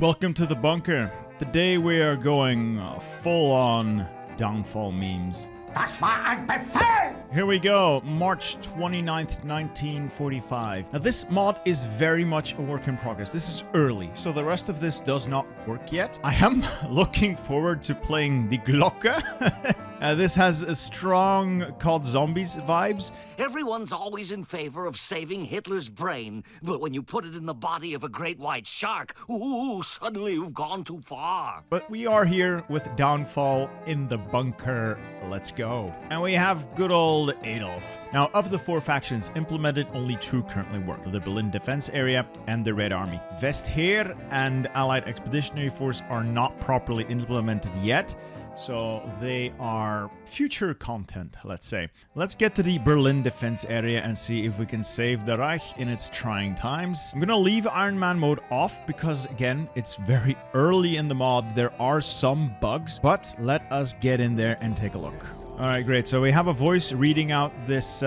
welcome to the bunker. Today we are going full-on downfall memes. Das war ein Befehl! Here we go, March 29th, 1945. Now this mod is very much a work in progress. This is early, so the rest of this does not work yet. I am looking forward to playing the Glocke. This has a strong COD Zombies vibes. Everyone's always in favor of saving Hitler's brain, but when you put it in the body of a great white shark, ooh, suddenly you've gone too far. But we are here with Downfall in the bunker. Let's go. And we have good old Adolf. Now, of the four factions implemented, only two currently work. The Berlin Defense Area and the Red Army. Westheer and Allied Expeditionary Force are not properly implemented yet. So they are future content, let's say. Let's get to the Berlin Defense Area and see if we can save the Reich in its trying times. I'm gonna leave Iron Man mode off because, again, it's very early in the mod. There are some bugs, but let us get in there and take a look. All right, great. So we have a voice reading out this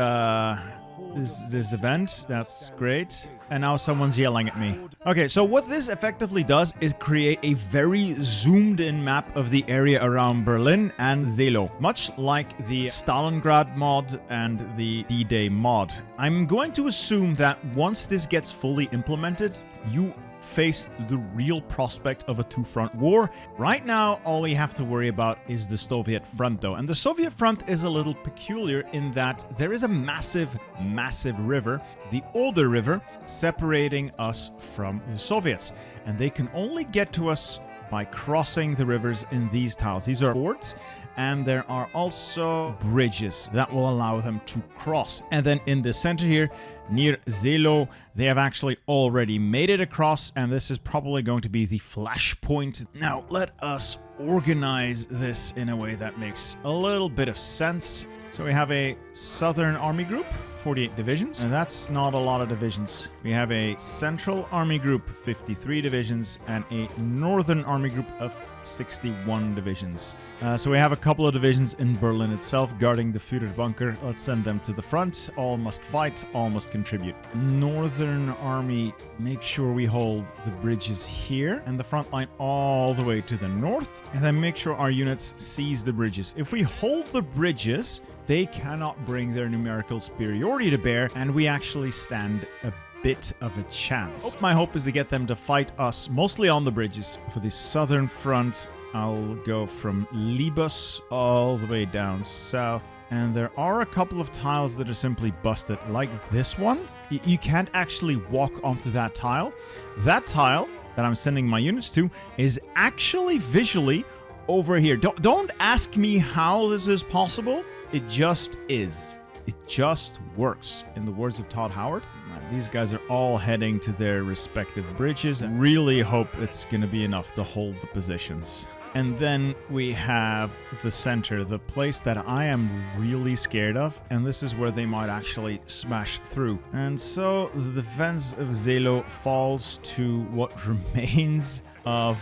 event. That's great. And now someone's yelling at me. Okay, so what this effectively does is create a very zoomed in map of the area around Berlin and Zelo, much like the Stalingrad mod and the D-Day mod. I'm going to assume that once this gets fully implemented, you face the real prospect of a two-front war. Right now, all we have to worry about is the Soviet front, though. And the Soviet front is a little peculiar in that there is a massive, massive river, the Oder River, separating us from the Soviets. And they can only get to us by crossing the rivers in these tiles. These are fords, and there are also bridges that will allow them to cross. And then in the center here, near Zelo, they have actually already made it across, and this is probably going to be the flashpoint. Now, let us organize this in a way that makes a little bit of sense. So we have a Southern Army Group, 48 divisions, and that's not a lot of divisions. We have a Central Army Group, 53 divisions, and a Northern Army Group of 61 divisions. So we have a couple of divisions in Berlin itself guarding the Führer bunker. Let's send them to the front. All must fight, all must contribute. Northern Army, make sure we hold the bridges here and the front line all the way to the north, and then make sure our units seize the bridges. If we hold the bridges, they cannot bring their numerical superiority to bear, and we actually stand a bit of a chance. My hope is to get them to fight us mostly on the bridges. For the southern front, I'll go from Libus all the way down south, and there are a couple of tiles that are simply busted, like this one. You can't actually walk onto that tile. That tile that I'm sending my units to is actually visually over here. Don't ask me how this is possible. It just is. It just works. In the words of Todd Howard, these guys are all heading to their respective bridges and really hope it's going to be enough to hold the positions. And then we have the center, the place that I am really scared of, and this is where they might actually smash through. And so the defense of Zelo falls to what remains of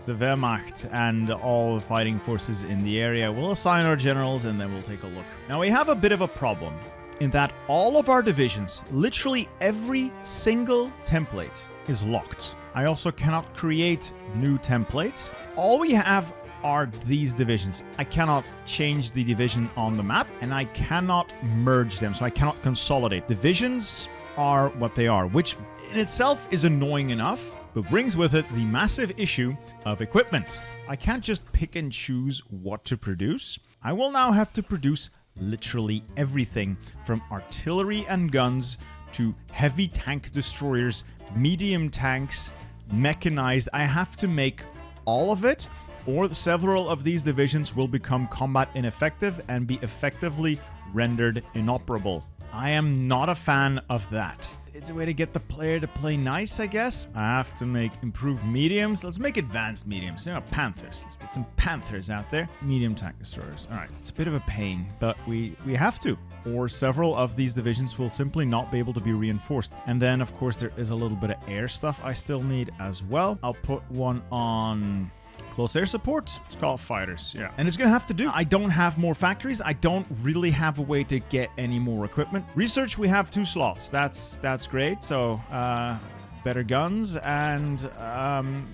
the Wehrmacht and all the fighting forces in the area. We'll assign our generals and then we'll take a look. Now we have a bit of a problem in that all of our divisions, literally every single template, is locked. I also cannot create new templates. All we have are these divisions. I cannot change the division on the map, and I cannot merge them, so I cannot consolidate. Divisions are what they are, which in itself is annoying enough, but brings with it the massive issue of equipment. I can't just pick and choose what to produce. I will now have to produce literally everything, from artillery and guns to heavy tank destroyers, medium tanks, mechanized. I have to make all of it, or several of these divisions will become combat ineffective and be effectively rendered inoperable. I am not a fan of that. It's a way to get the player to play nice, I guess. I have to make improved mediums. Let's make advanced mediums. You know, Panthers. Let's get some Panthers out there. Medium tank destroyers. All right, it's a bit of a pain, but we have to. Or several of these divisions will simply not be able to be reinforced. And then, of course, there is a little bit of air stuff I still need as well. I'll put one on close air support. Let's call it fighters. Yeah. And it's going to have to do. I don't have more factories. I don't really have a way to get any more equipment. Research, we have 2 slots. That's great. So, better guns, and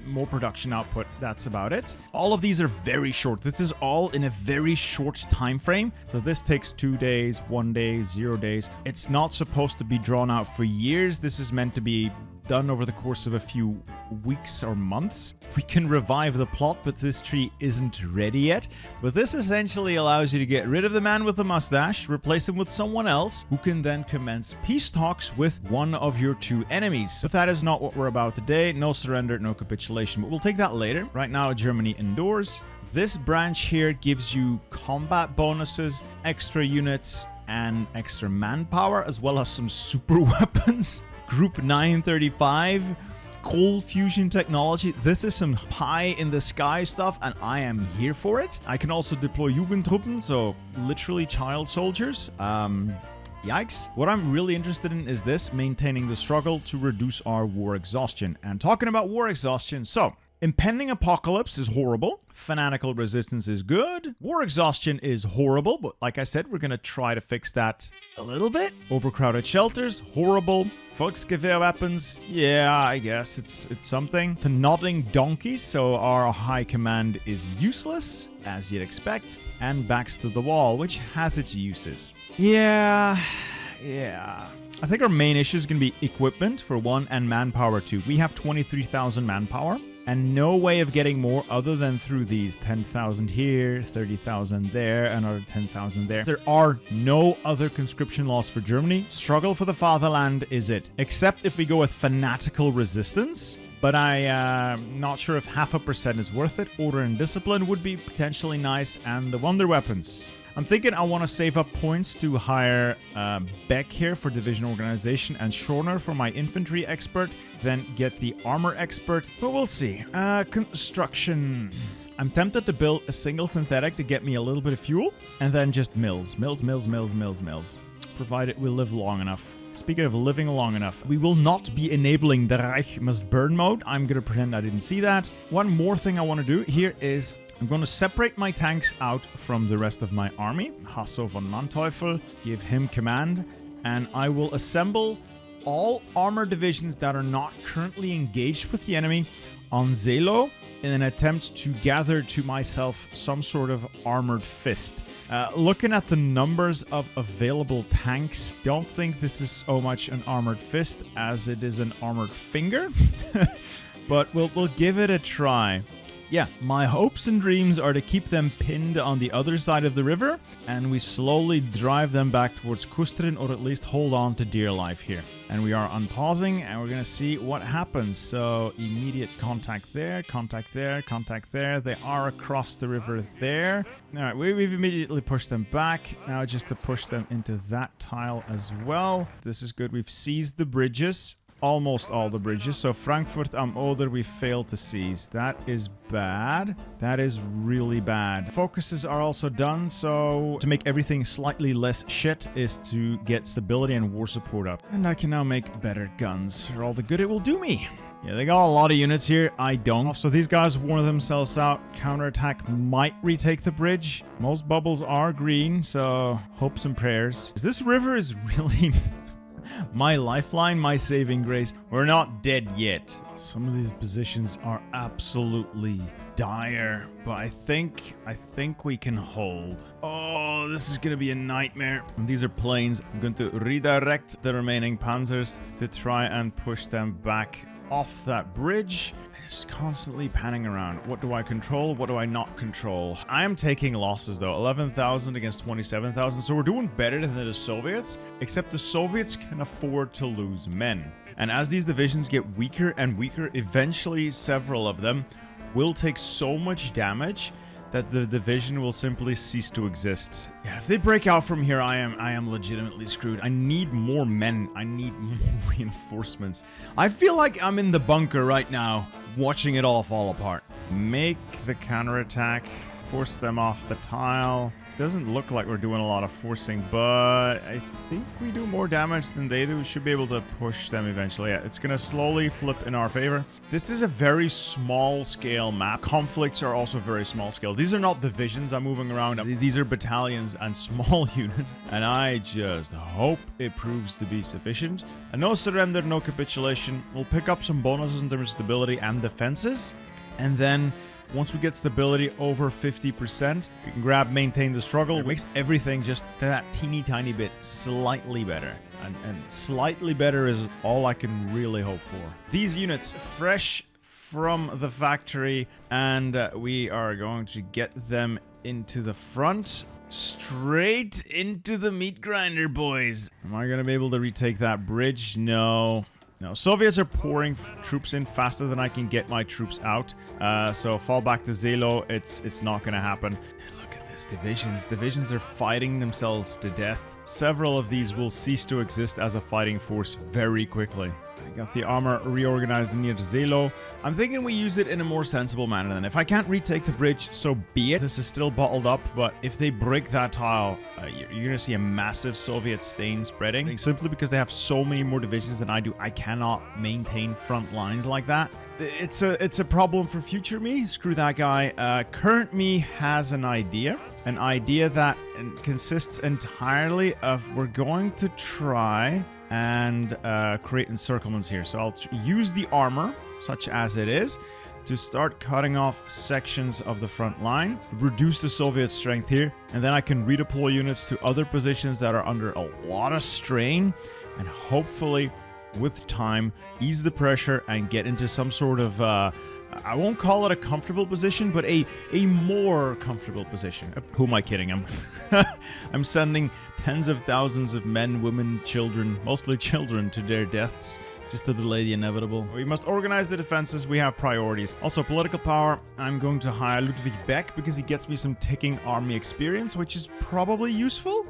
more production output. That's about it. All of these are very short. This is all in a very short time frame. So this takes 2 days, 1 day, 0 days. It's not supposed to be drawn out for years. This is meant to be done over the course of a few weeks or months. We can revive the plot, but this tree isn't ready yet. But this essentially allows you to get rid of the man with the mustache, replace him with someone else, who can then commence peace talks with one of your 2 enemies. But that is not what we're about today. No surrender, no capitulation, but we'll take that later. Right now, Germany endures. This branch here gives you combat bonuses, extra units, and extra manpower, as well as some super weapons. Group 935, cold fusion technology. This is some pie in the sky stuff, and I am here for it. I can also deploy Jugendtruppen, so literally child soldiers. Yikes. What I'm really interested in is this, maintaining the struggle to reduce our war exhaustion. And talking about war exhaustion, so impending apocalypse is horrible. Fanatical resistance is good. War exhaustion is horrible, but like I said, we're gonna try to fix that a little bit. Overcrowded shelters, horrible. Volksgewehr weapons, yeah, I guess it's something. The nodding donkeys, so our high command is useless, as you'd expect. And backs to the wall, which has its uses. Yeah. I think our main issue is going to be equipment for 1 and manpower 2. We have 23,000 manpower and no way of getting more other than through these 10,000 here, 30,000 there, another 10,000 there. There are no other conscription laws for Germany. Struggle for the fatherland is it, except if we go with fanatical resistance. But I'm not sure if 0.5% is worth it. Order and discipline would be potentially nice, and the wonder weapons. I'm thinking I want to save up points to hire Beck here for division organization and Schorner for my infantry expert, then get the armor expert, but we'll see. Construction. I'm tempted to build a single synthetic to get me a little bit of fuel, and then just mills, provided we live long enough. Speaking of living long enough, we will not be enabling the Reich must burn mode. I'm gonna pretend I didn't see that. One more thing I want to do here is I'm going to separate my tanks out from the rest of my army. Hasso von Manteuffel, give him command, and I will assemble all armor divisions that are not currently engaged with the enemy on Zelo in an attempt to gather to myself some sort of armored fist. Looking at the numbers of available tanks, don't think this is so much an armored fist as it is an armored finger, but we'll give it a try. Yeah, my hopes and dreams are to keep them pinned on the other side of the river, and we slowly drive them back towards Kustrin, or at least hold on to dear life here. And we are unpausing, and we're going to see what happens. So, immediate contact there, contact there, contact there. They are across the river there. Alright, we've immediately pushed them back. Now just to push them into that tile as well. This is good. We've seized the bridges. Almost all the bridges. So Frankfurt am Oder we failed to seize. That is bad. That is really bad. Focuses are also done, so to make everything slightly less shit is to get stability and war support up. And I can now make better guns for all the good it will do me. Yeah, they got a lot of units here. I don't. So these guys wore themselves out. Counterattack might retake the bridge. Most bubbles are green, so hopes and prayers. This river is really... my lifeline, my saving grace. We're not dead yet. Some of these positions are absolutely dire, but I think we can hold. Oh, this is gonna be a nightmare. And these are planes. I'm going to redirect the remaining panzers to try and push them back off that bridge. Just constantly panning around. What do I control? What do I not control? I am taking losses though. 11,000 against 27,000. So we're doing better than the Soviets, except the Soviets can afford to lose men. And as these divisions get weaker and weaker, eventually several of them will take so much damage that the division will simply cease to exist. Yeah, if they break out from here, I am legitimately screwed. I need more men. I need more reinforcements. I feel like I'm in the bunker right now, watching it all fall apart. Make the counterattack. Force them off the tile. Doesn't look like we're doing a lot of forcing, but I think we do more damage than they do. We should be able to push them eventually. Yeah, it's gonna slowly flip in our favor. This is a very small scale map. Conflicts are also very small scale. These are not divisions I'm moving around. These are battalions and small units, and I just hope it proves to be sufficient. And no surrender, no capitulation. We'll pick up some bonuses in terms of stability and defenses, and then once we get stability over 50%, we can grab maintain the struggle. It makes everything just that teeny tiny bit slightly better. And slightly better is all I can really hope for. These units fresh from the factory, and we are going to get them into the front. Straight into the meat grinder, boys. Am I going to be able to retake that bridge? No. No, Soviets are pouring troops in faster than I can get my troops out. So fall back to Zelo. It's not going to happen. Look at this. Divisions are fighting themselves to death. Several of these will cease to exist as a fighting force very quickly. I got the armor reorganized near Zelo. I'm thinking we use it in a more sensible manner then. If I can't retake the bridge, so be it. This is still bottled up, but if they break that tile, you're going to see a massive Soviet stain spreading. Simply because they have so many more divisions than I do, I cannot maintain front lines like that. It's a problem for future me. Screw that guy. Current me has an idea that consists entirely of we're going to try and create encirclements here. So I'll use the armor, such as it is, to start cutting off sections of the front line, reduce the Soviet strength here, and then I can redeploy units to other positions that are under a lot of strain, and hopefully, with time, ease the pressure and get into some sort of I won't call it a comfortable position, but a more comfortable position. Who am I kidding? I'm sending tens of thousands of men, women, children, mostly children, to their deaths just to delay the inevitable. We must organize the defenses. We have priorities. Also, political power. I'm going to hire Ludwig Beck because he gets me some ticking army experience, which is probably useful.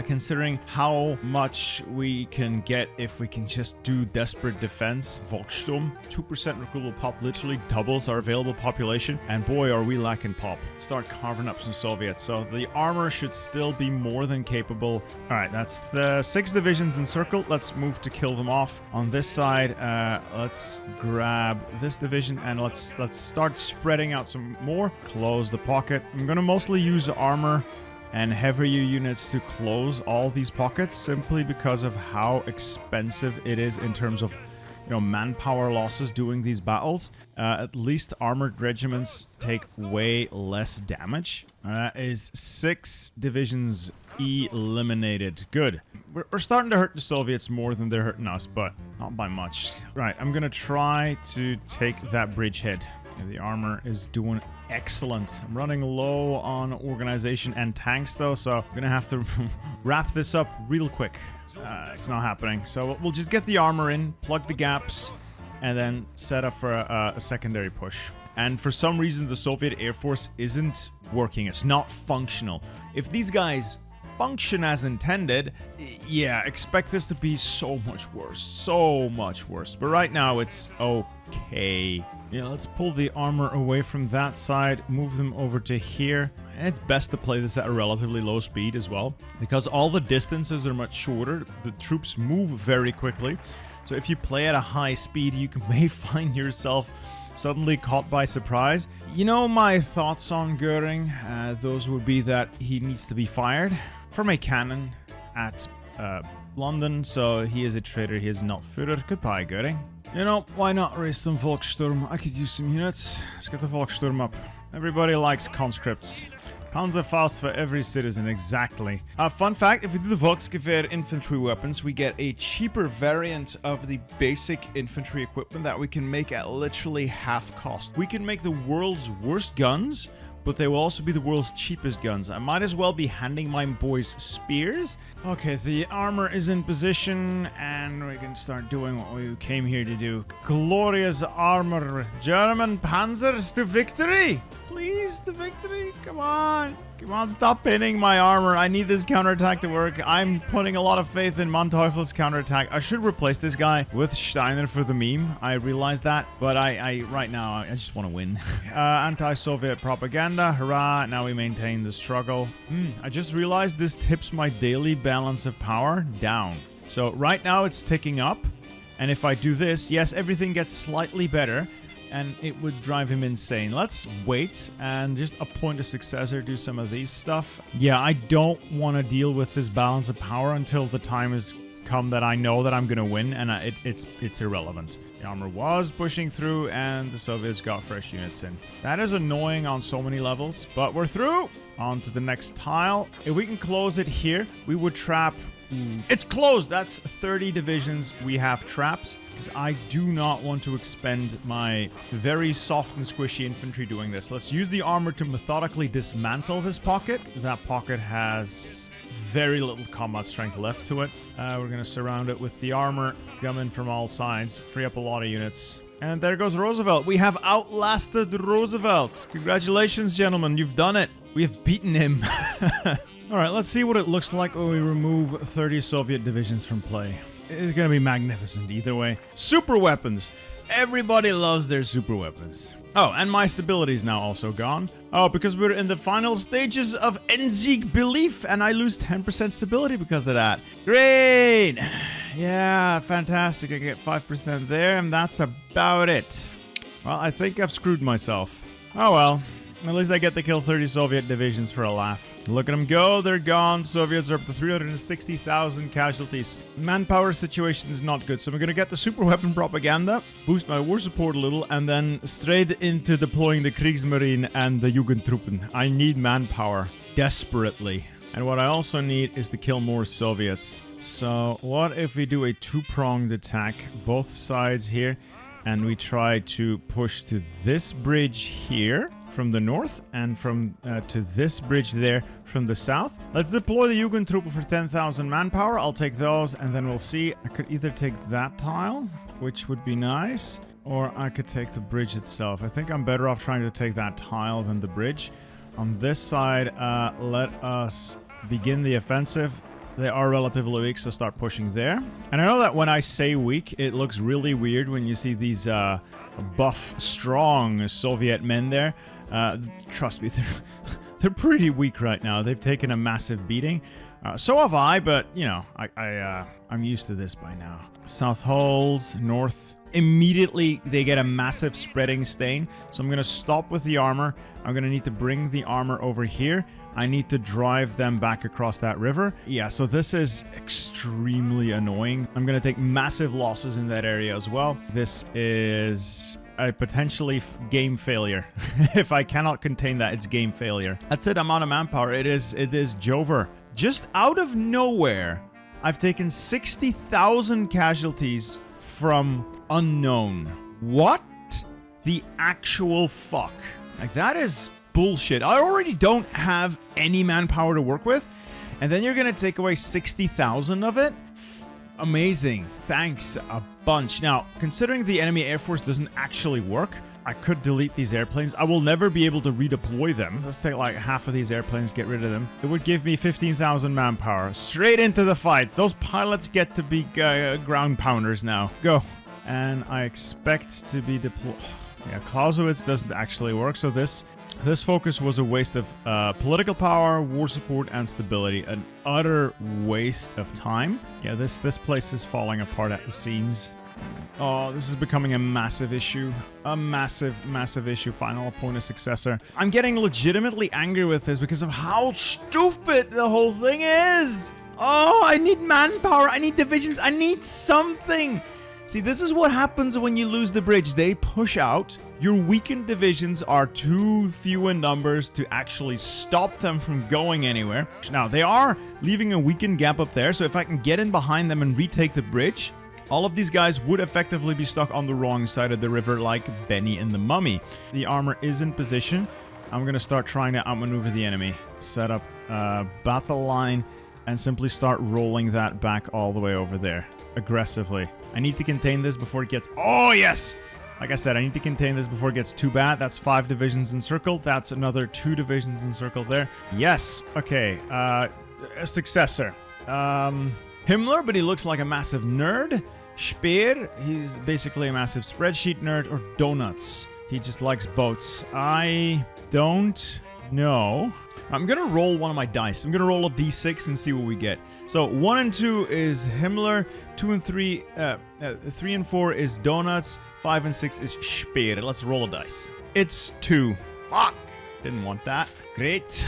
Considering how much we can get if we can just do desperate defense. Volkssturm, 2% recruitable pop literally doubles our available population, and boy are we lacking pop. Start carving up some Soviets, so the armor should still be more than capable. Alright, that's the 6 divisions encircled. Let's move to kill them off. On this side, let's grab this division and let's start spreading out some more. Close the pocket. I'm gonna mostly use armor and heavier units to close all these pockets simply because of how expensive it is in terms of, you know, manpower losses doing these battles. At least armored regiments take way less damage. That is 6 divisions eliminated. Good. We're starting to hurt the Soviets more than they're hurting us, but not by much. Right, I'm gonna try to take that bridgehead. The armor is doing excellent. I'm running low on organization and tanks though, so I'm gonna have to wrap this up real quick. It's not happening. So we'll just get the armor in, plug the gaps, and then set up for a secondary push. And for some reason, the Soviet Air Force isn't working. It's not functional. If these guys function as intended, yeah, expect this to be so much worse. So much worse. But right now, it's okay. Yeah, let's pull the armor away from that side, move them over to here. And it's best to play this at a relatively low speed as well, because all the distances are much shorter. The troops move very quickly. So if you play at a high speed, you may find yourself suddenly caught by surprise. You know my thoughts on Goering? Those would be that he needs to be fired from a cannon at London, so he is a traitor, he is not Führer. Goodbye, Goering. You know, why not raise some Volkssturm? I could use some units. Let's get the Volkssturm up. Everybody likes conscripts. Panzerfaust for every citizen, exactly. Fun fact, if we do the Volksgewehr infantry weapons, we get a cheaper variant of the basic infantry equipment that we can make at literally half cost. We can make the world's worst guns, but they will also be the world's cheapest guns. I might as well be handing my boys spears. Okay, the armor is in position, and we can start doing what we came here to do. Glorious armor. German panzers to victory! Please, to victory. Come on. Come on, stop pinning my armor. I need this counterattack to work. I'm putting a lot of faith in Manteufel's counterattack. I should replace this guy with Steiner for the meme. I realize that. But right now, I just want to win. Anti-Soviet propaganda. Hurrah. Now we maintain the struggle. I just realized this tips my daily balance of power down. So right now it's ticking up. And if I do this, yes, everything gets slightly better. And it would drive him insane. Let's wait and just appoint a successor, do some of these stuff. Yeah, I don't want to deal with this balance of power until the time has come that I know that I'm going to win, and it's irrelevant. The armor was pushing through, and the Soviets got fresh units in. That is annoying on so many levels, but we're through. On to the next tile. If we can close it here, we would trap... It's closed! That's 30 divisions we have traps. Because I do not want to expend my very soft and squishy infantry doing this. Let's use the armor to methodically dismantle this pocket. That pocket has very little combat strength left to it. We're going to surround it with the armor. Come in from all sides. Free up a lot of units. And there goes Roosevelt. We have outlasted Roosevelt. Congratulations, gentlemen. You've done it. We have beaten him. Alright, let's see what it looks like when we remove 30 Soviet divisions from play. It's gonna be magnificent either way. Super weapons! Everybody loves their super weapons. Oh, and my stability is now also gone. Oh, because we're in the final stages of Enzig belief, and I lose 10% stability because of that. Great! Yeah, fantastic. I get 5% there, and that's about it. Well, I think I've screwed myself. Oh well. At least I get to kill 30 Soviet divisions for a laugh. Look at them go, they're gone. Soviets are up to 360,000 casualties. Manpower situation is not good, so I'm gonna get the super weapon propaganda, boost my war support a little, and then straight into deploying the Kriegsmarine and the Jugendtruppen. I need manpower desperately. And what I also need is to kill more Soviets. So what if we do a two-pronged attack, both sides here, and we try to push to this bridge here from the north and from to this bridge there from the south. Let's deploy the Jugendtruppe for 10,000 manpower. I'll take those and then we'll see. I could either take that tile, which would be nice, or I could take the bridge itself. I think I'm better off trying to take that tile than the bridge. On this side, let us begin the offensive. They are relatively weak, so start pushing there. And I know that when I say weak, it looks really weird when you see these buff, strong Soviet men there. Trust me, they're pretty weak right now. They've taken a massive beating. So have I, but, you know, I'm used to this by now. South holes, north. Immediately, they get a massive spreading stain. So I'm going to stop with the armor. I'm going to need to bring the armor over here. I need to drive them back across that river. Yeah, so this is extremely annoying. I'm going to take massive losses in that area as well. This is a potentially game failure. If I cannot contain that, it's game failure. That's it, I'm out of manpower. It is Jover. Just out of nowhere, I've taken 60,000 casualties from unknown. What the actual fuck? Like, that is bullshit. I already don't have any manpower to work with, and then you're gonna take away 60,000 of it? Amazing. Thanks a bunch. Now, considering the enemy air force doesn't actually work, I could delete these airplanes. I will never be able to redeploy them. Let's take like half of these airplanes, get rid of them. It would give me 15,000 manpower. Straight into the fight. Those pilots get to be ground pounders now. Go. And I expect to be deployed. Yeah, Clausewitz doesn't actually work, so this focus was a waste of political power, war support, and stability. An utter waste of time. Yeah, this place is falling apart at the seams. Oh, this is becoming a massive issue. A massive, massive issue. Final appoint a successor. I'm getting legitimately angry with this because of how stupid the whole thing is. Oh, I need manpower. I need divisions. I need something. See, this is what happens when you lose the bridge. They push out. Your weakened divisions are too few in numbers to actually stop them from going anywhere. Now, they are leaving a weakened gap up there, so if I can get in behind them and retake the bridge, all of these guys would effectively be stuck on the wrong side of the river like Benny and the Mummy. The armor is in position. I'm going to start trying to outmaneuver the enemy. Set up a battle line and simply start rolling that back all the way over there. Aggressively. I need to contain this before it gets... Oh, yes! Like I said, I need to contain this before it gets too bad. That's 5 divisions encircled. That's another 2 divisions encircled there. Yes. Okay. A successor. Himmler, but he looks like a massive nerd. Speer, he's basically a massive spreadsheet nerd. Or Donuts. He just likes boats. I don't know. I'm going to roll one of my dice. I'm going to roll a d6 and see what we get. So 1 and 2 is Himmler. 2 and 3, 3 and 4 is Donuts. 5 and 6 is Speer. Let's roll a dice. It's 2. Fuck. Didn't want that. Great.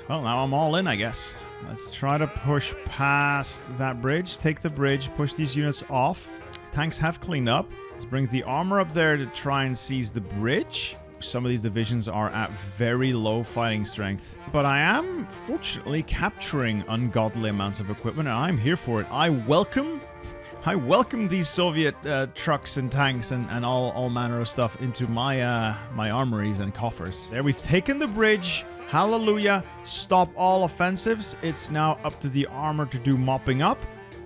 Well, now I'm all in, I guess. Let's try to push past that bridge. Take the bridge. Push these units off. Tanks have cleaned up. Let's bring the armor up there to try and seize the bridge. Some of these divisions are at very low fighting strength. But I am, fortunately, capturing ungodly amounts of equipment, and I'm here for it. I welcome these Soviet trucks and tanks and all manner of stuff into my my armories and coffers. There, we've taken the bridge. Hallelujah. Stop all offensives. It's now up to the armor to do mopping up.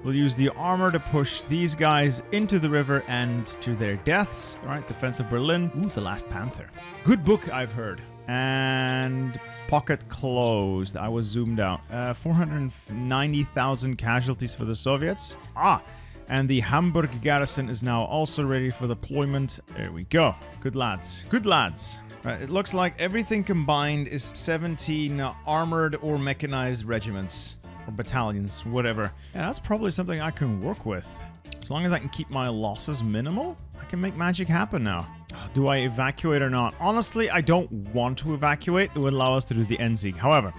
We'll use the armor to push these guys into the river and to their deaths. All right, Defense of Berlin. Ooh, The Last Panther. Good book, I've heard. And pocket closed. I was zoomed out. 490,000 casualties for the Soviets. And the Hamburg garrison is now also ready for deployment. There we go. Good lads. Good lads. Right, it looks like everything combined is 17 armored or mechanized regiments. Or battalions, whatever. Yeah, that's probably something I can work with. As long as I can keep my losses minimal, I can make magic happen now. Do I evacuate or not? Honestly, I don't want to evacuate. It would allow us to do the Endsieg. However,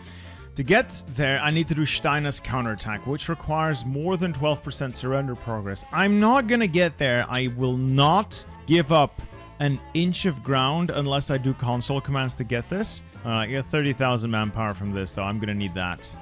to get there, I need to do Steiner's counterattack, which requires more than 12% surrender progress. I'm not going to get there. I will not give up an inch of ground unless I do console commands to get this. I get 30,000 manpower from this, though. I'm going to need that.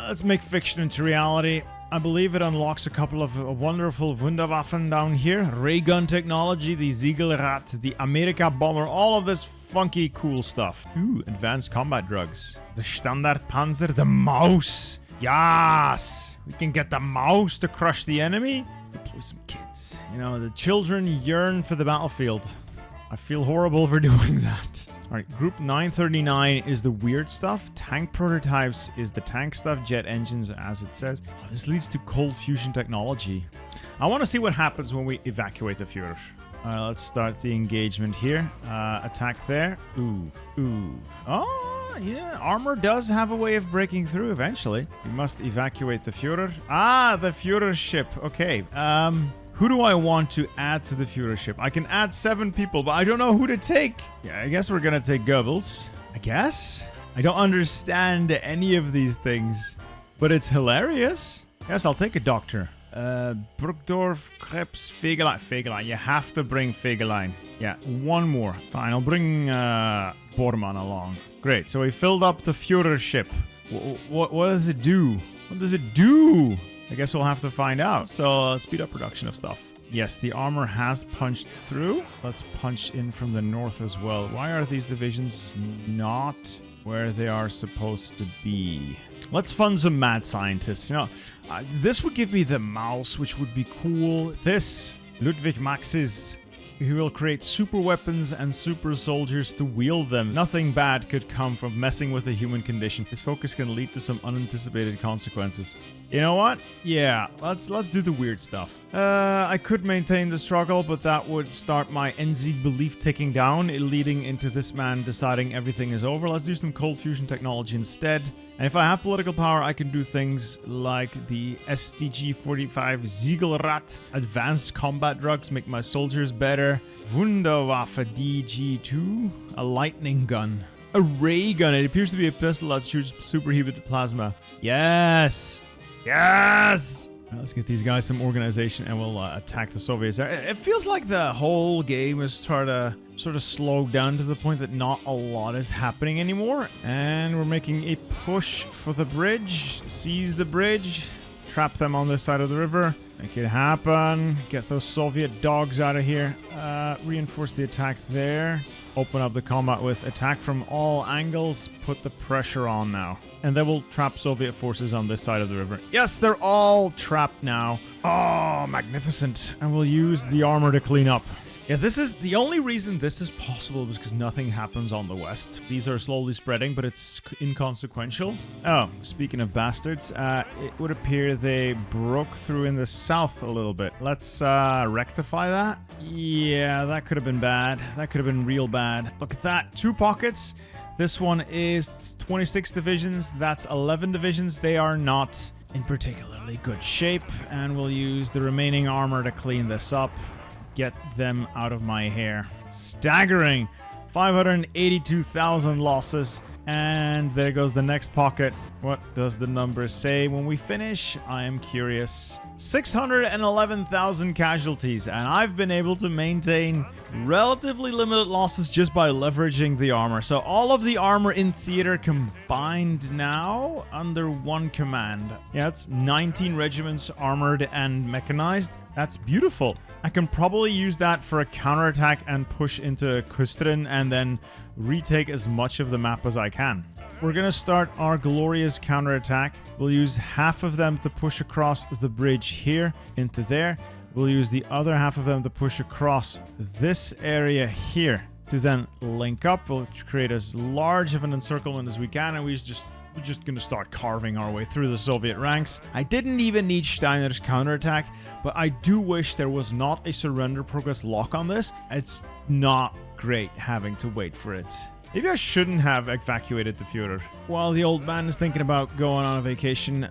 Let's make fiction into reality. I believe it unlocks a couple of wonderful Wunderwaffen down here. Ray gun technology, the Ziegelrat, the Amerika bomber, all of this funky cool stuff. Ooh, advanced combat drugs. The Standard Panzer, the mouse. Yes! We can get the mouse to crush the enemy. Let's deploy some kids. You know, the children yearn for the battlefield. I feel horrible for doing that. Alright, Group 939 is the weird stuff. Tank prototypes is the tank stuff. Jet engines, as it says. Oh, this leads to cold fusion technology. I want to see what happens when we evacuate the Führer. Let's start the engagement here. Attack there. Ooh. Oh, yeah. Armor does have a way of breaking through eventually. We must evacuate the Führer. The Führer ship. Okay. Who do I want to add to the Führer ship? I can add 7 people, but I don't know who to take. Yeah, I guess we're gonna take Goebbels. I guess? I don't understand any of these things, but it's hilarious. Yes, I'll take a doctor. Brookdorf, Krebs, Fegelein. Fegelein. You have to bring Fegelein. Yeah, one more. Fine, I'll bring Bormann along. Great, so we filled up the Führer ship. What does it do? What does it do? I guess we'll have to find out. So, speed up production of stuff. Yes, the armor has punched through. Let's punch in from the north as well. Why are these divisions not where they are supposed to be? Let's fund some mad scientists. You know, this would give me the mouse, which would be cool. This, Ludwig Max's, he will create super weapons and super soldiers to wield them. Nothing bad could come from messing with the human condition. His focus can lead to some unanticipated consequences. You know what? Yeah, let's do the weird stuff. I could maintain the struggle, but that would start my Endsieg belief ticking down, leading into this man deciding everything is over. Let's do some cold fusion technology instead. And if I have political power, I can do things like the SDG-45 Ziegelrat, advanced combat drugs, make my soldiers better. Wunderwaffe DG2, a lightning gun. A ray gun. It appears to be a pistol that shoots superheated plasma. Yes! Yes! Let's get these guys some organization and we'll attack the Soviets there. It feels like the whole game is sort of slowed down to the point that not a lot is happening anymore. And we're making a push for the bridge. Seize the bridge. Trap them on this side of the river. Make it happen. Get those Soviet dogs out of here. Reinforce the attack there. Open up the combat with attack from all angles. Put the pressure on now. And then we'll trap Soviet forces on this side of the river. Yes, they're all trapped now. Oh, magnificent. And we'll use the armor to clean up. Yeah, this is the only reason this is possible is because nothing happens on the west. These are slowly spreading, but it's inconsequential. Oh, speaking of bastards, it would appear they broke through in the south a little bit. Let's rectify that. Yeah, that could have been bad. That could have been real bad. Look at that. 2 pockets. This one is 26 divisions. That's 11 divisions. They are not in particularly good shape, and we'll use the remaining armor to clean this up. Get them out of my hair. Staggering 582,000 losses. And there goes the next pocket. What does the number say when we finish? I am curious. 611,000 casualties, and I've been able to maintain relatively limited losses just by leveraging the armor. So all of the armor in theater combined now under one command. Yeah, it's 19 regiments armored and mechanized. That's beautiful. I can probably use that for a counterattack and push into Kustrin and then retake as much of the map as I can. We're gonna start our glorious counterattack. We'll use half of them to push across the bridge here into there. We'll use the other half of them to push across this area here to then link up. We'll create as large of an encirclement as we can, and we're just gonna start carving our way through the Soviet ranks. I didn't even need Steiner's counterattack, but I do wish there was not a surrender progress lock on this. It's not great having to wait for it. Maybe I shouldn't have evacuated the Führer. While the old man is thinking about going on a vacation,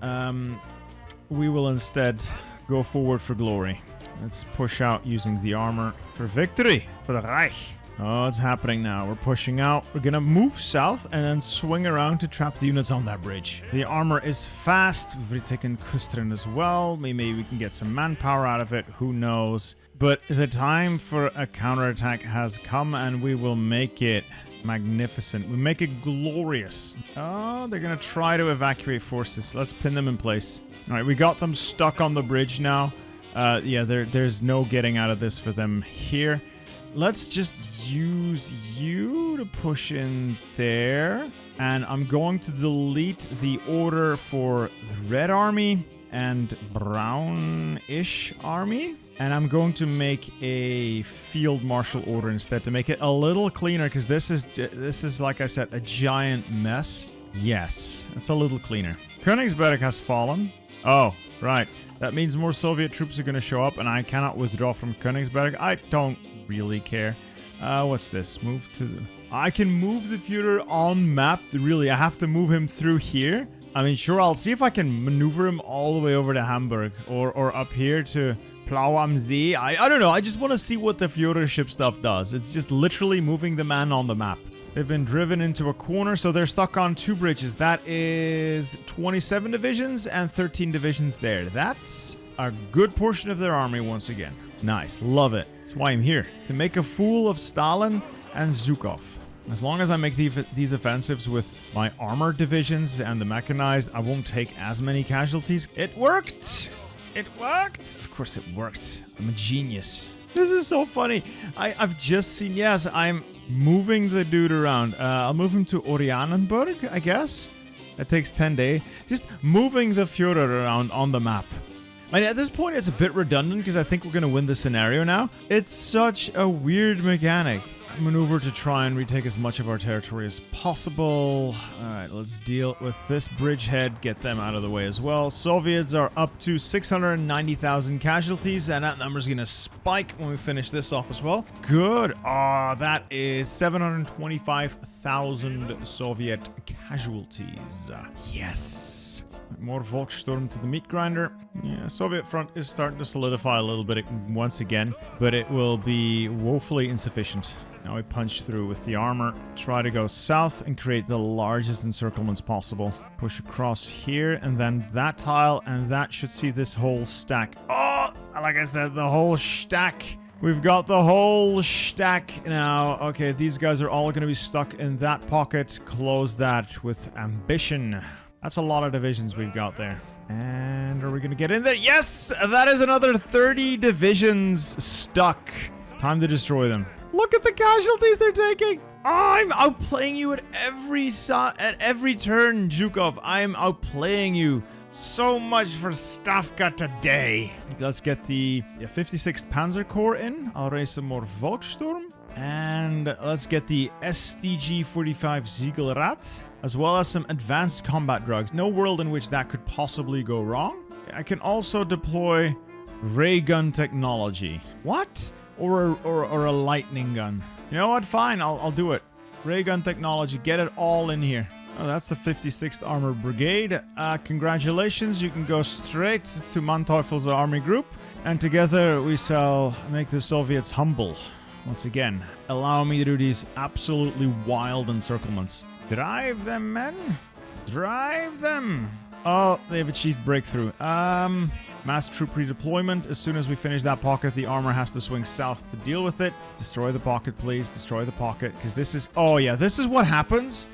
we will instead go forward for glory. Let's push out using the armor for victory, for the Reich. Oh, it's happening now. We're pushing out. We're gonna move south and then swing around to trap the units on that bridge. The armor is fast. We've taken Kustrin as well. Maybe we can get some manpower out of it. Who knows? But the time for a counterattack has come, and we will make it magnificent. We make it glorious. Oh, they're gonna try to evacuate forces. Let's pin them in place. All right, we got them stuck on the bridge now. Yeah, there's no getting out of this for them here. Let's just use you to push in there. And I'm going to delete the order for the Red Army and Brownish Army. And I'm going to make a field marshal order instead to make it a little cleaner, because this is, like I said, a giant mess. Yes, it's a little cleaner. Königsberg has fallen. Oh, right. That means more Soviet troops are going to show up, and I cannot withdraw from Königsberg. I don't really care. What's this? Move to the... I can move the Führer on map. Really, I have to move him through here. I mean, sure, I'll see if I can maneuver him all the way over to Hamburg or up here to Plau am See. I don't know. I just want to see what the Führership stuff does. It's just literally moving the man on the map. They've been driven into a corner, so they're stuck on 2 bridges. That is 27 divisions and 13 divisions there. That's a good portion of their army once again. Nice. Love it. That's why I'm here. To make a fool of Stalin and Zhukov. As long as I make these offensives with my armored divisions and the mechanized, I won't take as many casualties. It worked! It worked! Of course it worked. I'm a genius. This is so funny. I've just seen... Yes, I'm moving the dude around. I'll move him to Oranienburg, I guess. That takes 10 days. Just moving the Führer around on the map. And at this point, it's a bit redundant because I think we're going to win the scenario now. It's such a weird mechanic. Maneuver to try and retake as much of our territory as possible. Alright, let's deal with this bridgehead, get them out of the way as well. Soviets are up to 690,000 casualties, and that number's gonna spike when we finish this off as well. Good. That is 725,000 Soviet casualties. Yes. More Volkssturm to the meat grinder. Yeah, Soviet front is starting to solidify a little bit once again, but it will be woefully insufficient. Now we punch through with the armor, try to go south and create the largest encirclements possible. Push across here and then that tile, and that should see this whole stack. Oh, like I said, the whole stack. We've got the whole stack now. Okay, these guys are all going to be stuck in that pocket. Close that with ambition. That's a lot of divisions we've got there. And are we going to get in there? Yes! That is another 30 divisions stuck. Time to destroy them. Look at the casualties they're taking. I'm outplaying you at every turn, Zhukov. I'm outplaying you So much for Stavka today. Let's get the 56th Panzer Corps in. I'll raise some more Volkssturm. And let's get the STG-45 Ziegelrat, as well as some advanced combat drugs. No world in which that could possibly go wrong. I can also deploy ray gun technology. What? Or a lightning gun. You know what? Fine, I'll do it. Ray gun technology, get it all in here. Oh, that's the 56th Armored Brigade. Congratulations, you can go straight to Manteuffel's army group. And together we shall make the Soviets humble. Once again, allow me to do these absolutely wild encirclements. Drive them, men. Drive them. Oh, they have achieved breakthrough. Mass troop redeployment. As soon as we finish that pocket, the armor has to swing south to deal with it. Destroy the pocket, please. Destroy the pocket. Because this is... Oh, yeah. This is what happens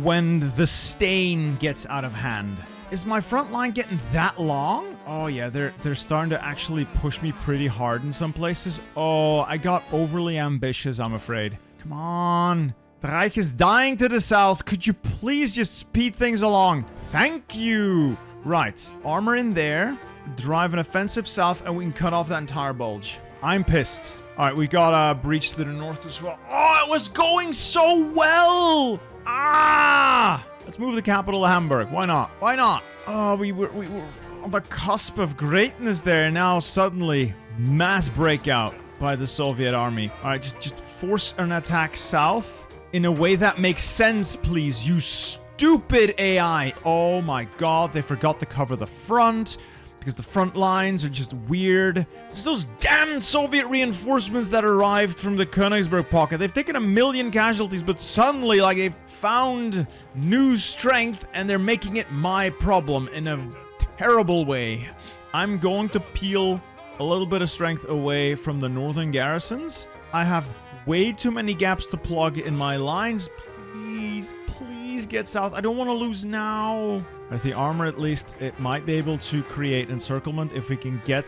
when the stain gets out of hand. Is my front line getting that long? Oh, yeah. They're starting to actually push me pretty hard in some places. Oh, I got overly ambitious, I'm afraid. Come on. The Reich is dying to the south. Could you please just speed things along? Thank you. Right. Armor in there. Drive an offensive south and we can cut off that entire bulge. I'm pissed. All right, we got a breach to the north as well. Oh, it was going so well. Ah! Let's move the capital to Hamburg. Why not? Why not? Oh, we were on the cusp of greatness there. Now suddenly, mass breakout by the Soviet army. All right, just force an attack south in a way that makes sense, please. You stupid AI. Oh my God, they forgot to cover the front because the front lines are just weird. It's those damn Soviet reinforcements that arrived from the Königsberg pocket. They've taken 1 million casualties, but suddenly, like, they've found new strength and they're making it my problem in a terrible way. I'm going to peel a little bit of strength away from the northern garrisons. I have way too many gaps to plug in my lines. Please get south. I don't want to lose now. With the armor, at least, it might be able to create encirclement if we can get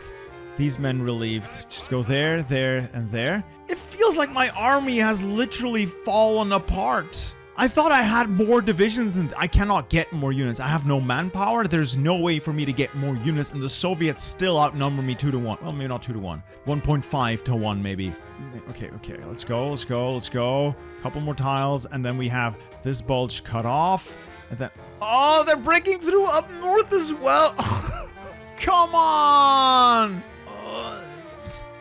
these men relieved. Just go there, there, and there. It feels like my army has literally fallen apart. I thought I had more divisions and I cannot get more units. I have no manpower. There's no way for me to get more units, and the Soviets still outnumber me 2 to 1. Well, maybe not 2 to 1. 1.5 to 1, maybe. Okay. Let's go. Couple more tiles, and then we have this bulge cut off. And then... Oh, they're breaking through up north as well. Come on.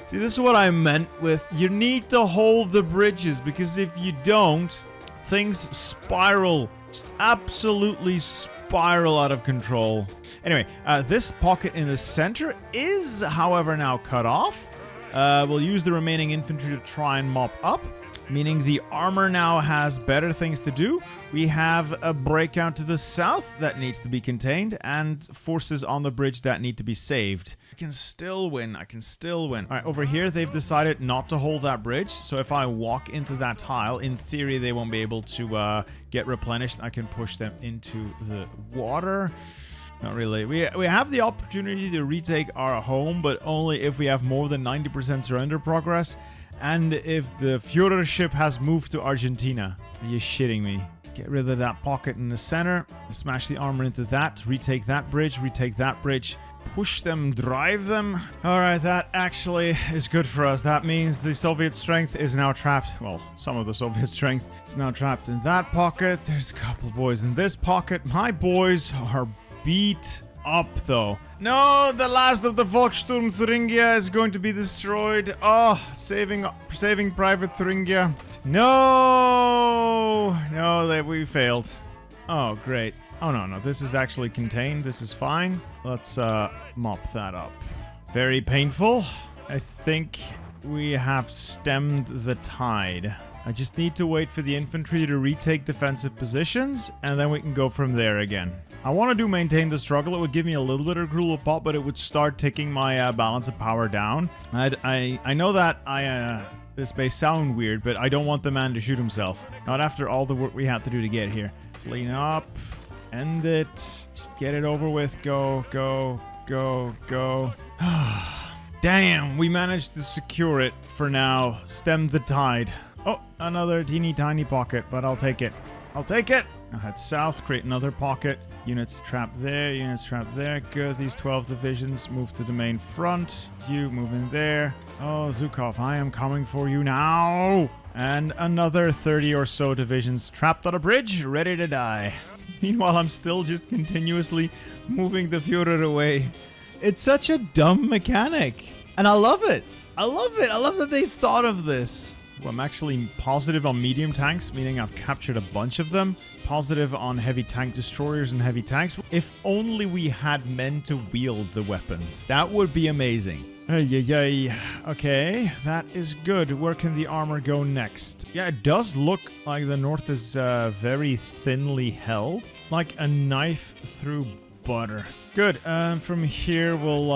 See, this is what I meant with you need to hold the bridges, because if you don't, things spiral. Just absolutely spiral out of control. Anyway, this pocket in the center is, however, now cut off. We'll use the remaining infantry to try and mop up, meaning the armor now has better things to do. We have a breakout to the south that needs to be contained, and forces on the bridge that need to be saved. I can still win. All right, over here, they've decided not to hold that bridge. So if I walk into that tile, in theory, they won't be able to get replenished. I can push them into the water. Not really. We have the opportunity to retake our home, but only if we have more than 90% surrender progress, and if the Führership has moved to Argentina. Are you shitting me? Get rid of that pocket in the center, smash the armor into that, retake that bridge, push them, drive them. All right, that actually is good for us. That means the Soviet strength is now trapped. Well, some of the Soviet strength is now trapped in that pocket. There's a couple of boys in this pocket. My boys are beat up, though. No, the last of the Volkssturm Thuringia is going to be destroyed. Oh, saving Private Thuringia. No, we failed. Oh, great. Oh, no, this is actually contained. This is fine. Let's mop that up. Very painful. I think we have stemmed the tide. I just need to wait for the infantry to retake defensive positions, and then we can go from there again. I want to do maintain the struggle. It would give me a little bit of gruel pop, but it would start taking my balance of power down. I know that this may sound weird, but I don't want the man to shoot himself. Not after all the work we had to do to get here. Clean up. End it. Just get it over with. Go. Damn, we managed to secure it for now. Stem the tide. Oh, another teeny tiny pocket, but I'll take it. I'll take it. I'll head south, create another pocket. Units trapped there, units trapped there. Good, these 12 divisions move to the main front. You move in there. Oh, Zhukov, I am coming for you now. And another 30 or so divisions trapped on a bridge, ready to die. Meanwhile, I'm still just continuously moving the Führer away. It's such a dumb mechanic. And I love it. I love it. I love that they thought of this. Well, I'm actually positive on medium tanks, meaning I've captured a bunch of them. Positive on heavy tank destroyers and heavy tanks. If only we had men to wield the weapons. That would be amazing. Okay, that is good. Where can the armor go next? Yeah, it does look like the north is very thinly held. Like a knife through butter. Good. From here, we'll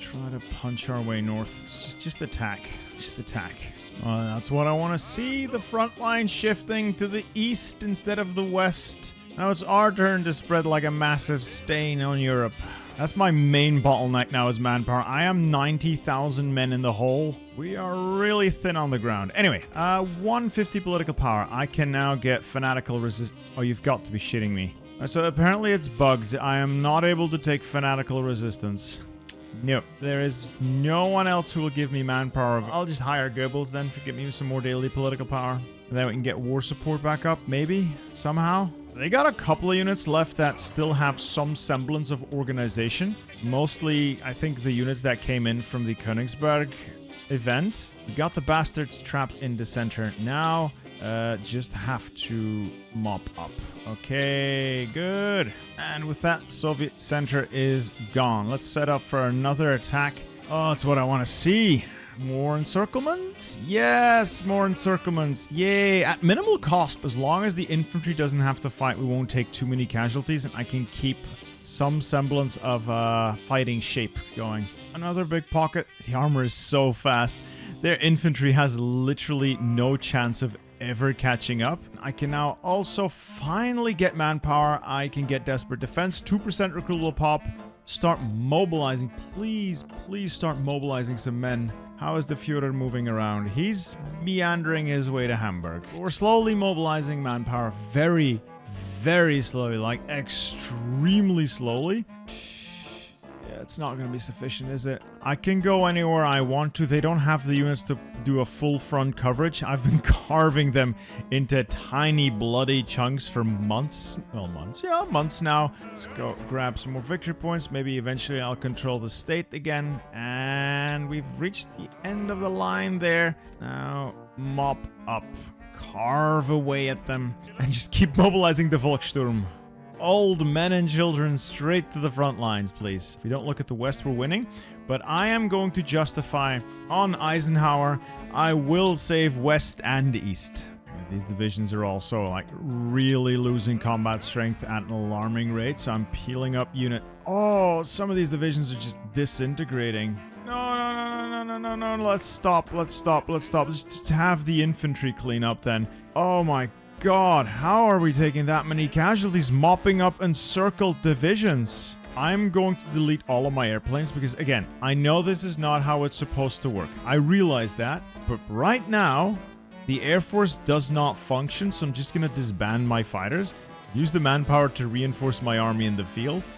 try to punch our way north. Just attack. Just attack. That's what I want to see. The front line shifting to the east instead of the west. Now it's our turn to spread like a massive stain on Europe. That's my main bottleneck now is manpower. I am 90,000 men in the hole. We are really thin on the ground. Anyway, 150 political power. I can now get fanatical resist. Oh, you've got to be shitting me. So apparently it's bugged. I am not able to take fanatical resistance. No, there is no one else who will give me manpower. I'll just hire Goebbels then to give me some more daily political power. And then we can get war support back up, maybe, somehow. They got a couple of units left that still have some semblance of organization. Mostly, I think, the units that came in from the Königsberg event. We got the bastards trapped in the center. Now, just have to mop up. Okay, good. And with that, Soviet center is gone. Let's set up for another attack. Oh, that's what I want to see. More encirclements? Yes, more encirclements. Yay. At minimal cost, as long as the infantry doesn't have to fight, we won't take too many casualties, and I can keep some semblance of fighting shape going. Another big pocket. The armor is so fast. Their infantry has literally no chance of ever catching up. I can now also finally get manpower. I can get desperate defense. 2% recruitable pop. Start mobilizing. Please, please start mobilizing some men. How is the Führer moving around? He's meandering his way to Hamburg. We're slowly mobilizing manpower. Very, very slowly. Like, extremely slowly. Yeah, it's not going to be sufficient, is it? I can go anywhere I want to. They don't have the units to do a full front coverage. I've been carving them into tiny bloody chunks for months. Well, months. Yeah, months now. Let's go grab some more victory points. Maybe eventually I'll control the state again. And we've reached the end of the line there. Now, mop up. Carve away at them. And just keep mobilizing the Volkssturm. Old men and children straight to the front lines, please. If we don't look at the west, we're winning. But I am going to justify on Eisenhower, I will save west and east. These divisions are also like really losing combat strength at an alarming rate. So I'm peeling up unit. Oh, some of these divisions are just disintegrating. No. Let's stop. Just have the infantry clean up then. Oh my God, how are we taking that many casualties mopping up encircled divisions? I'm going to delete all of my airplanes because, again, I know this is not how it's supposed to work. I realize that, but right now, the Air Force does not function, so I'm just going to disband my fighters, use the manpower to reinforce my army in the field.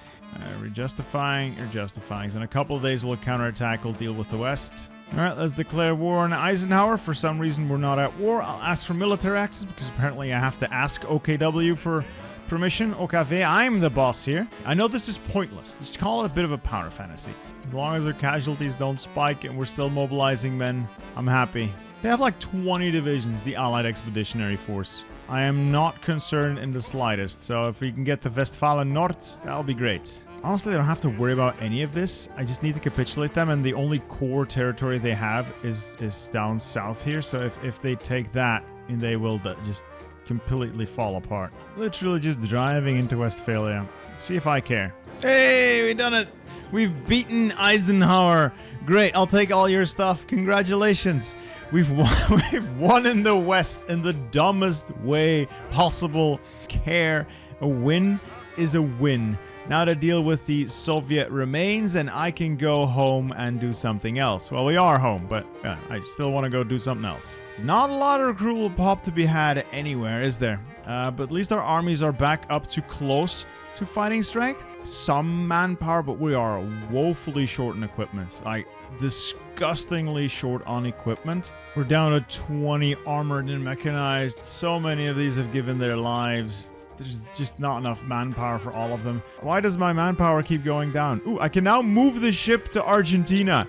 You're justifying. So in a couple of days, we'll counterattack, we'll deal with the West. Alright, let's declare war on Eisenhower. For some reason, we're not at war. I'll ask for military access because apparently I have to ask OKW for permission. OKW, I'm the boss here. I know this is pointless. Let's call it a bit of a power fantasy. As long as their casualties don't spike and we're still mobilizing men, I'm happy. They have like 20 divisions, the Allied Expeditionary Force. I am not concerned in the slightest, so if we can get the Westfalen North, that'll be great. Honestly, I don't have to worry about any of this. I just need to capitulate them, and the only core territory they have is down south here. So if they take that, they will just completely fall apart. Literally just driving into Westphalia. See if I care. Hey, we done it! We've beaten Eisenhower. Great, I'll take all your stuff. Congratulations. We've won in the West in the dumbest way possible. Care. A win is a win. Now to deal with the Soviet remains, and I can go home and do something else. Well, we are home, but I still want to go do something else. Not a lot of cruel pop to be had anywhere, is there? But at least our armies are back up to close to fighting strength. Some manpower, but we are woefully short in equipment. Like, disgustingly short on equipment. We're down to 20 armored and mechanized. So many of these have given their lives. There's just not enough manpower for all of them. Why does my manpower keep going down? Ooh, I can now move the ship to Argentina.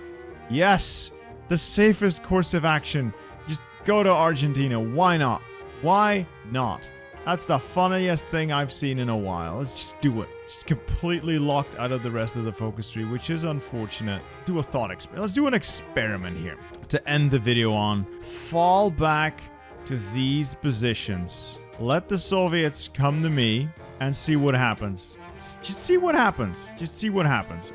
Yes, the safest course of action. Just go to Argentina. Why not? Why not? That's the funniest thing I've seen in a while. Let's just do it. It's completely locked out of the rest of the focus tree, which is unfortunate. Do a thought experiment. Let's do an experiment here to end the video on. Fall back to these positions. Let the Soviets come to me and see what happens. Just see what happens. Just see what happens.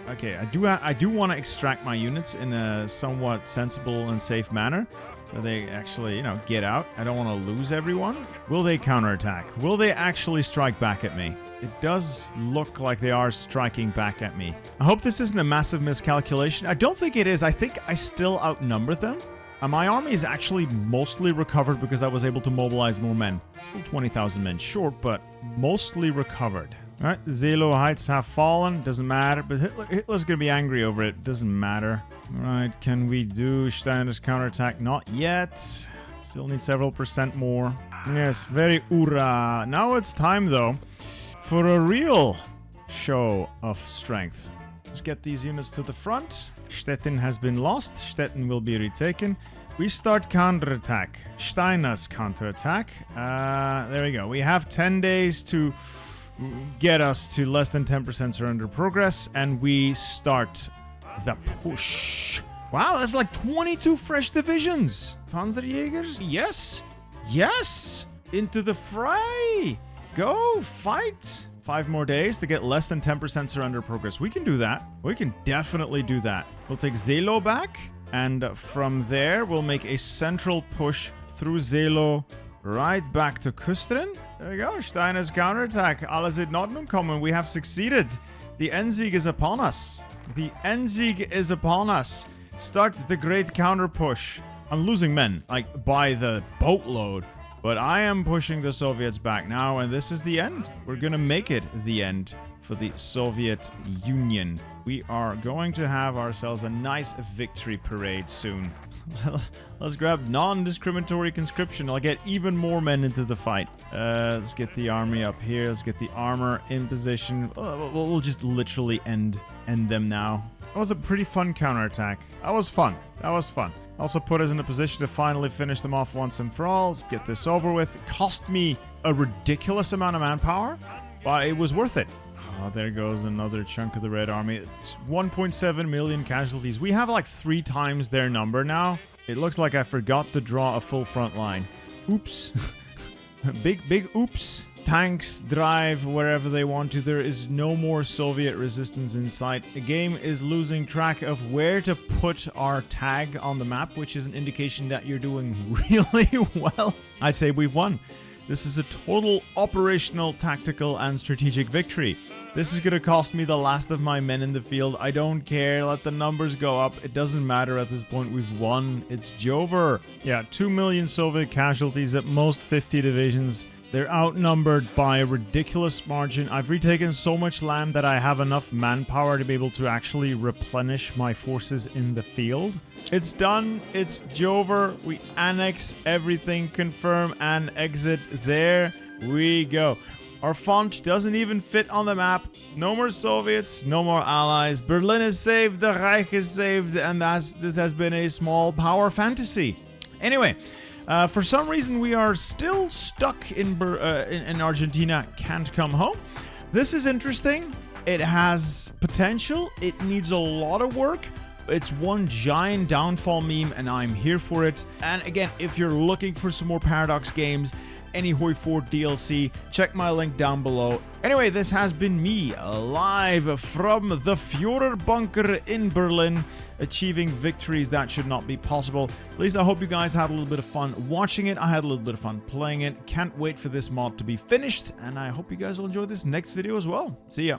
Okay. I do want to extract my units in a somewhat sensible and safe manner, so they actually, get out. I don't want to lose everyone. Will they counterattack? Will they actually strike back at me? It does look like they are striking back at me. I hope this isn't a massive miscalculation. I don't think it is. I think I still outnumber them. My army is actually mostly recovered because I was able to mobilize more men. Still 20,000 men short, but mostly recovered. All right, the Zelo Heights have fallen. Doesn't matter, but Hitler's going to be angry over it. Doesn't matter. All right, can we do Steiner's counterattack? Not yet. Still need several % more. Yes, very ura. Now it's time, though, for a real show of strength. Let's get these units to the front. Stettin has been lost. Stettin will be retaken. We start counterattack. Steiner's counterattack. There we go. We have 10 days to get us to less than 10% surrender progress, and we start the push. Wow, that's like 22 fresh divisions. Panzerjägers? Yes. Yes. Into the fray. Go fight. 5 more days to get less than 10% surrender progress. We can do that. We can definitely do that. We'll take Zelo back, and from there, we'll make a central push through Zelo right back to Küstrin. There we go. Steiner's counterattack. Alles in Ordnung kommen. We have succeeded. The Endsieg is upon us. The Endsieg is upon us. Start the great counter push. I'm losing men, like, by the boatload. But I am pushing the Soviets back now, and this is the end. We're gonna make it the end for the Soviet Union. We are going to have ourselves a nice victory parade soon. Let's grab non-discriminatory conscription. I'll get even more men into the fight. Let's get the army up here. Let's get the armor in position. We'll just literally end them now. That was a pretty fun counterattack. That was fun. That was fun. Also put us in a position to finally finish them off once and for all. Let's get this over with. It cost me a ridiculous amount of manpower, but it was worth it. Oh, there goes another chunk of the Red Army. It's 1.7 million casualties. We have like 3 times their number now. It looks like I forgot to draw a full front line. Oops. big oops. Tanks drive wherever they want to. There is no more Soviet resistance in sight. The game is losing track of where to put our tag on the map, which is an indication that you're doing really well. I'd say we've won. This is a total operational, tactical, and strategic victory. This is going to cost me the last of my men in the field. I don't care. Let the numbers go up. It doesn't matter at this point. We've won. It's Jover. Yeah, 2 million Soviet casualties, at most 50 divisions. They're outnumbered by a ridiculous margin. I've retaken so much land that I have enough manpower to be able to actually replenish my forces in the field. It's done. It's Jover. We annex everything. Confirm and exit. There we go. Our font doesn't even fit on the map. No more Soviets. No more allies. Berlin is saved. The Reich is saved. And this has been a small power fantasy. Anyway. For some reason, we are still stuck in Argentina, can't come home. This is interesting. It has potential. It needs a lot of work. It's one giant downfall meme, and I'm here for it. And again, if you're looking for some more Paradox games, any Hoi 4 DLC, check my link down below. Anyway, this has been me, live from the Führer bunker in Berlin, achieving victories that should not be possible. At least I hope you guys had a little bit of fun watching it. I had a little bit of fun playing it. Can't wait for this mod to be finished, and I hope you guys will enjoy this next video as well. See ya.